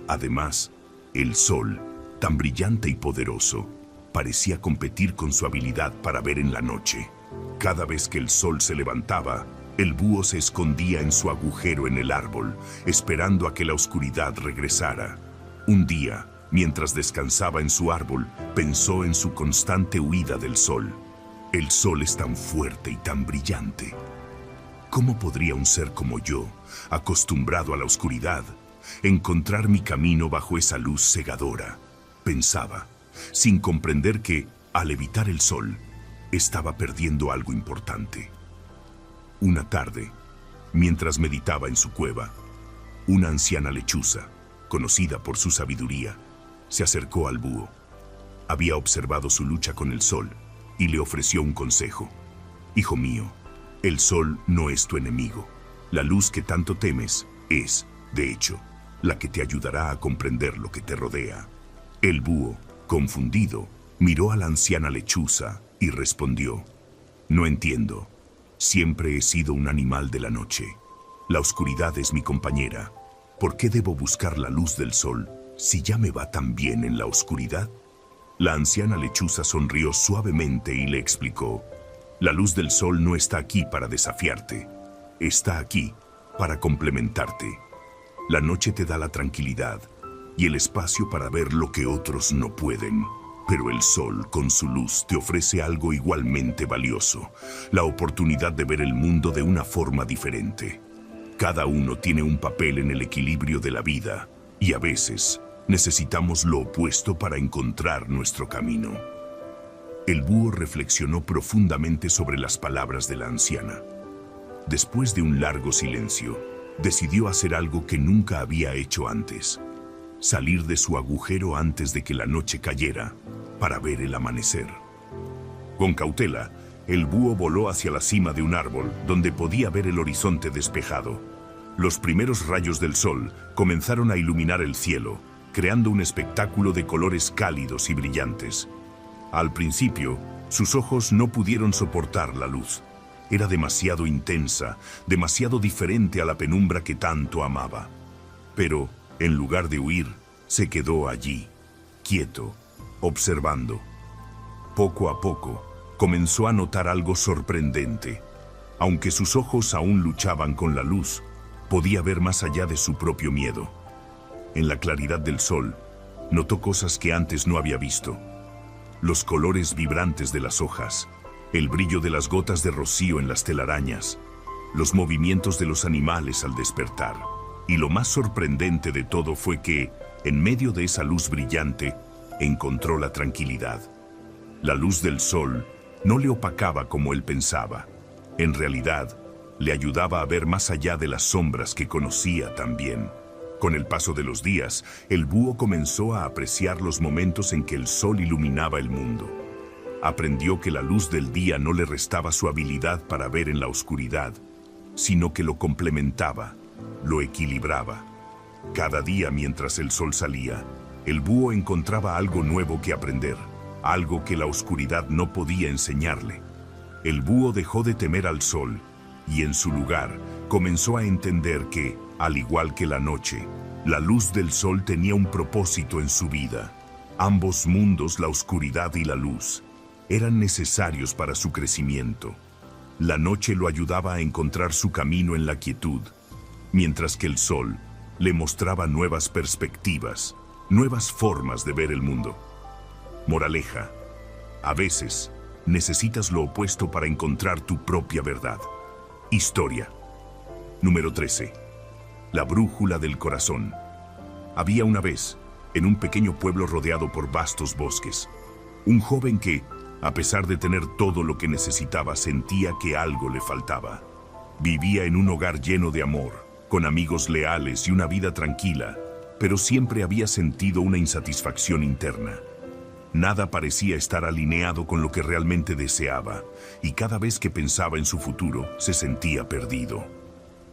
Además, el sol, tan brillante y poderoso, parecía competir con su habilidad para ver en la noche. Cada vez que el sol se levantaba, el búho se escondía en su agujero en el árbol, esperando a que la oscuridad regresara. Un día, mientras descansaba en su árbol, pensó en su constante huida del sol. El sol es tan fuerte y tan brillante. ¿Cómo podría un ser como yo, acostumbrado a la oscuridad, encontrar mi camino bajo esa luz cegadora? Pensaba, sin comprender que, al evitar el sol, estaba perdiendo algo importante. Una tarde, mientras meditaba en su cueva, una anciana lechuza, conocida por su sabiduría, se acercó al búho. Había observado su lucha con el sol y le ofreció un consejo. Hijo mío, el sol no es tu enemigo. La luz que tanto temes es, de hecho, la que te ayudará a comprender lo que te rodea. El búho, confundido, miró a la anciana lechuza y respondió: no entiendo. Siempre he sido un animal de la noche. La oscuridad es mi compañera. ¿Por qué debo buscar la luz del sol si ya me va tan bien en la oscuridad? La anciana lechuza sonrió suavemente y le explicó: la luz del sol no está aquí para desafiarte. Está aquí para complementarte. La noche te da la tranquilidad y el espacio para ver lo que otros no pueden. Pero el sol, con su luz, te ofrece algo igualmente valioso: la oportunidad de ver el mundo de una forma diferente. Cada uno tiene un papel en el equilibrio de la vida, y a veces necesitamos lo opuesto para encontrar nuestro camino. El búho reflexionó profundamente sobre las palabras de la anciana. Después de un largo silencio, decidió hacer algo que nunca había hecho antes: salir de su agujero antes de que la noche cayera para ver el amanecer. Con cautela, el búho voló hacia la cima de un árbol donde podía ver el horizonte despejado. Los primeros rayos del sol comenzaron a iluminar el cielo, creando un espectáculo de colores cálidos y brillantes. Al principio, sus ojos no pudieron soportar la luz. Era demasiado intensa, demasiado diferente a la penumbra que tanto amaba. Pero, en lugar de huir, se quedó allí, quieto, observando. Poco a poco, comenzó a notar algo sorprendente. Aunque sus ojos aún luchaban con la luz, podía ver más allá de su propio miedo. En la claridad del sol, notó cosas que antes no había visto: los colores vibrantes de las hojas, el brillo de las gotas de rocío en las telarañas, los movimientos de los animales al despertar. Y lo más sorprendente de todo fue que, en medio de esa luz brillante, encontró la tranquilidad. La luz del sol no le opacaba como él pensaba. En realidad, le ayudaba a ver más allá de las sombras que conocía también. Con el paso de los días, el búho comenzó a apreciar los momentos en que el sol iluminaba el mundo. Aprendió que la luz del día no le restaba su habilidad para ver en la oscuridad, sino que lo complementaba, lo equilibraba. Cada día mientras el sol salía, el búho encontraba algo nuevo que aprender, algo que la oscuridad no podía enseñarle. El búho dejó de temer al sol y en su lugar comenzó a entender que, al igual que la noche, la luz del sol tenía un propósito en su vida. Ambos mundos, la oscuridad y la luz, eran necesarios para su crecimiento. La noche lo ayudaba a encontrar su camino en la quietud, mientras que el sol le mostraba nuevas perspectivas, nuevas formas de ver el mundo. Moraleja: a veces necesitas lo opuesto para encontrar tu propia verdad. Historia. Número 13. La brújula del corazón. Había una vez, en un pequeño pueblo rodeado por vastos bosques, un joven que, a pesar de tener todo lo que necesitaba, sentía que algo le faltaba. Vivía en un hogar lleno de amor, con amigos leales y una vida tranquila, pero siempre había sentido una insatisfacción interna. Nada parecía estar alineado con lo que realmente deseaba, y cada vez que pensaba en su futuro, se sentía perdido.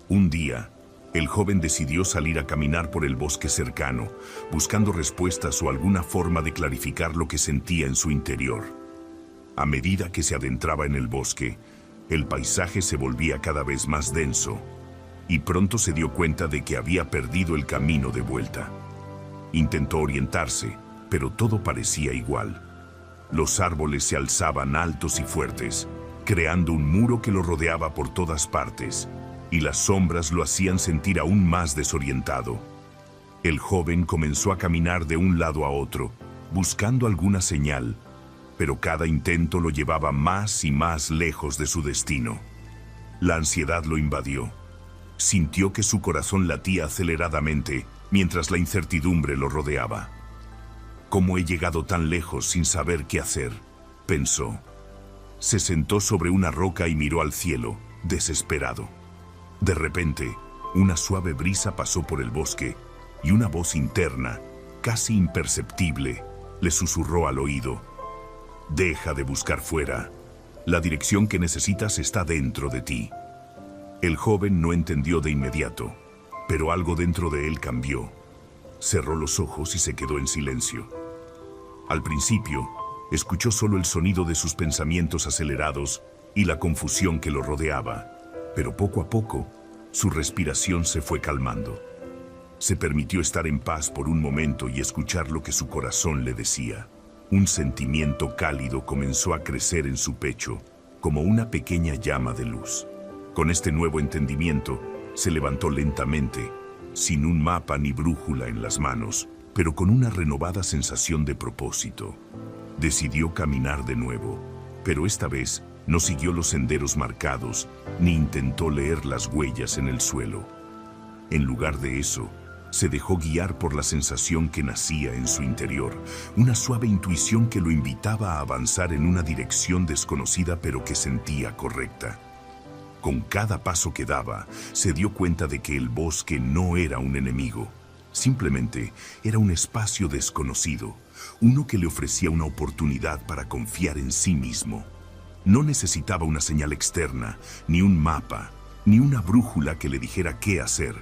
Un día, el joven decidió salir a caminar por el bosque cercano, buscando respuestas o alguna forma de clarificar lo que sentía en su interior. A medida que se adentraba en el bosque, el paisaje se volvía cada vez más denso, y pronto se dio cuenta de que había perdido el camino de vuelta. Intentó orientarse, pero todo parecía igual. Los árboles se alzaban altos y fuertes, creando un muro que lo rodeaba por todas partes, y las sombras lo hacían sentir aún más desorientado. El joven comenzó a caminar de un lado a otro, buscando alguna señal, pero cada intento lo llevaba más y más lejos de su destino. La ansiedad lo invadió. Sintió que su corazón latía aceleradamente mientras la incertidumbre lo rodeaba. ¿Cómo he llegado tan lejos sin saber qué hacer?, pensó. Se sentó sobre una roca y miró al cielo, desesperado. De repente, una suave brisa pasó por el bosque y una voz interna, casi imperceptible, le susurró al oído: «Deja de buscar fuera. La dirección que necesitas está dentro de ti». El joven no entendió de inmediato, pero algo dentro de él cambió. Cerró los ojos y se quedó en silencio. Al principio, escuchó solo el sonido de sus pensamientos acelerados y la confusión que lo rodeaba, pero poco a poco, su respiración se fue calmando. Se permitió estar en paz por un momento y escuchar lo que su corazón le decía. Un sentimiento cálido comenzó a crecer en su pecho, como una pequeña llama de luz. Con este nuevo entendimiento, se levantó lentamente, sin un mapa ni brújula en las manos, pero con una renovada sensación de propósito. Decidió caminar de nuevo, pero esta vez no siguió los senderos marcados, ni intentó leer las huellas en el suelo. En lugar de eso, se dejó guiar por la sensación que nacía en su interior, una suave intuición que lo invitaba a avanzar en una dirección desconocida pero que sentía correcta. Con cada paso que daba, se dio cuenta de que el bosque no era un enemigo. Simplemente era un espacio desconocido, uno que le ofrecía una oportunidad para confiar en sí mismo. No necesitaba una señal externa, ni un mapa, ni una brújula que le dijera qué hacer.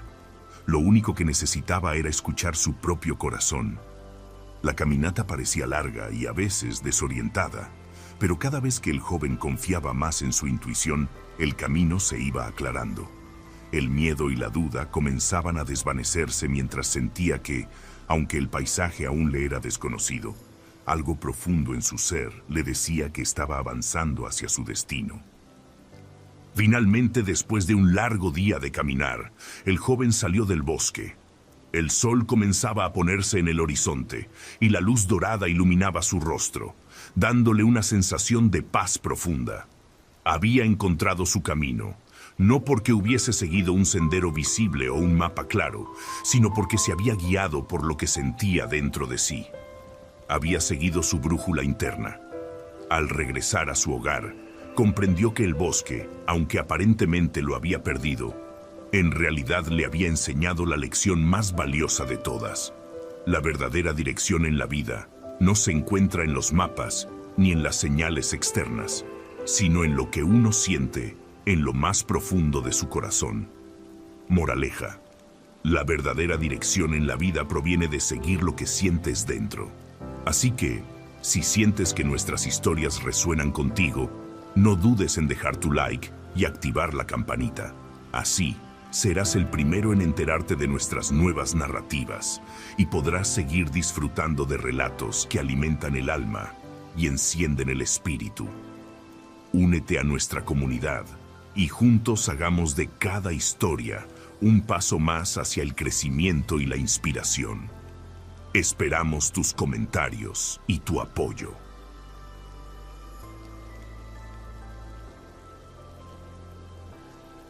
Lo único que necesitaba era escuchar su propio corazón. La caminata parecía larga y a veces desorientada, pero cada vez que el joven confiaba más en su intuición, el camino se iba aclarando. El miedo y la duda comenzaban a desvanecerse mientras sentía que, aunque el paisaje aún le era desconocido, algo profundo en su ser le decía que estaba avanzando hacia su destino. Finalmente, después de un largo día de caminar, el joven salió del bosque. El sol comenzaba a ponerse en el horizonte y la luz dorada iluminaba su rostro, dándole una sensación de paz profunda. Había encontrado su camino, no porque hubiese seguido un sendero visible o un mapa claro, sino porque se había guiado por lo que sentía dentro de sí. Había seguido su brújula interna. Al regresar a su hogar, comprendió que el bosque, aunque aparentemente lo había perdido, en realidad le había enseñado la lección más valiosa de todas. La verdadera dirección en la vida no se encuentra en los mapas ni en las señales externas, sino en lo que uno siente en lo más profundo de su corazón. Moraleja: la verdadera dirección en la vida proviene de seguir lo que sientes dentro. Así que, si sientes que nuestras historias resuenan contigo, no dudes en dejar tu like y activar la campanita. Así, serás el primero en enterarte de nuestras nuevas narrativas y podrás seguir disfrutando de relatos que alimentan el alma y encienden el espíritu. Únete a nuestra comunidad y juntos hagamos de cada historia un paso más hacia el crecimiento y la inspiración. Esperamos tus comentarios y tu apoyo.